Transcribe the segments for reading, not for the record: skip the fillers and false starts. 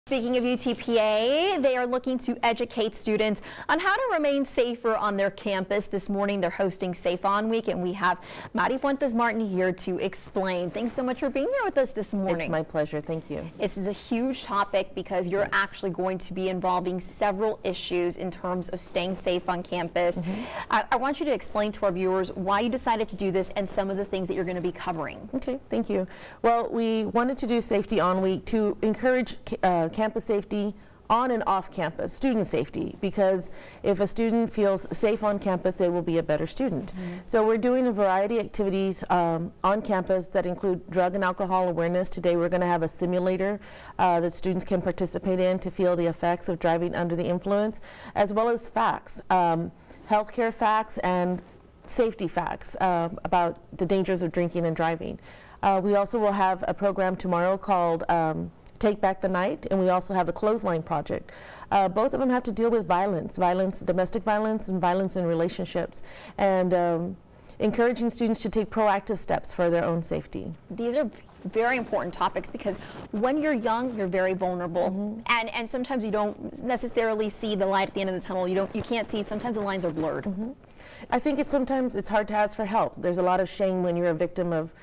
Speaking of UTPA, they are looking to educate students on how to remain safer on their campus. This morning they're hosting Safe On Week, and we have Fuentes-Martin here to explain. Thanks so much for being here with us this morning. It's my pleasure. Thank you. This is a huge topic because you're actually going to be involving several issues in terms of staying safe on campus. I want you to explain to our viewers why you decided to do this and some of the things that you're going to be covering. Okay, thank you. Well, we wanted to do Safety On Week to encourage campus safety on and off campus, student safety, because if a student feels safe on campus, they will be a better student. So we're doing a variety of activities on campus that include drug and alcohol awareness. Today we're going to have a simulator that students can participate in to feel the effects of driving under the influence, as well as facts, healthcare facts and safety facts about the dangers of drinking and driving. We also will have a program tomorrow called Take Back the Night, and we also have the Clothesline Project. Both of them have to deal with violence, domestic violence and violence in relationships, and encouraging students to take proactive steps for their own safety. These are very important topics because when you're young, you're very vulnerable, and sometimes you don't necessarily see the light at the end of the tunnel. You can't see. Sometimes the lines are blurred. I think sometimes it's hard to ask for help. There's a lot of shame when you're a victim of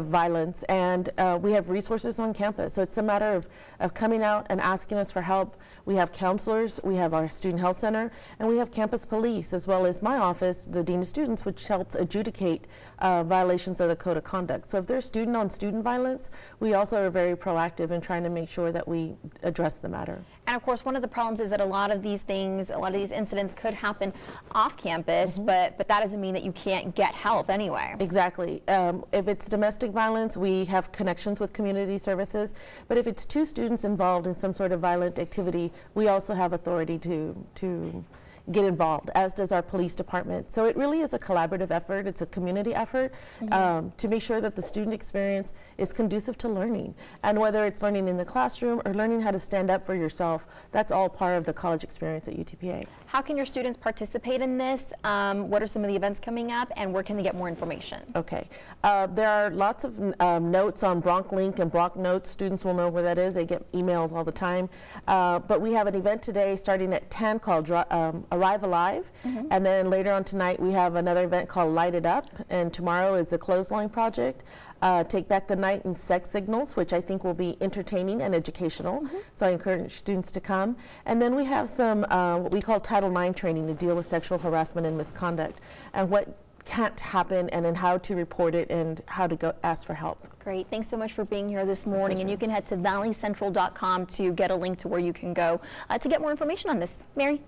violence, and we have resources on campus. So it's a matter of coming out and asking us for help. We have counselors, we have our student health center, and we have campus police, as well as my office, the Dean of Students, which helps adjudicate violations of the Code of Conduct. So if there's student-on-student violence, we also are very proactive in trying to make sure that we address the matter. And of course, one of the problems is that a lot of these incidents could happen off campus, but that doesn't mean that you can't get help anyway. Exactly. If it's domestic violence, we have connections with community services, but if it's two students involved in some sort of violent activity, we also have authority to get involved, as does our police department. So it really is a collaborative effort. It's a community effort to make sure that the student experience is conducive to learning. And whether it's learning in the classroom or learning how to stand up for yourself, that's all part of the college experience at UTPA. How can your students participate in this? What are some of the events coming up, and where can they get more information? Okay. There are lots of notes on Bronc Link and Bronc Notes. Students will know where that is. They get emails all the time. But we have an event today starting at 10 called Arrive Alive, and then later on tonight we have another event called Light It Up, and tomorrow is the Clothesline Project, Take Back the Night, and Sex Signals, which I think will be entertaining and educational. So I encourage students to come. And then we have some what we call Title IX training to deal with sexual harassment and misconduct, and what can't happen, and then how to report it and how to go ask for help. Great. Thanks so much for being here this morning. And you can head to valleycentral.com to get a link to where you can go to get more information on this. Mary?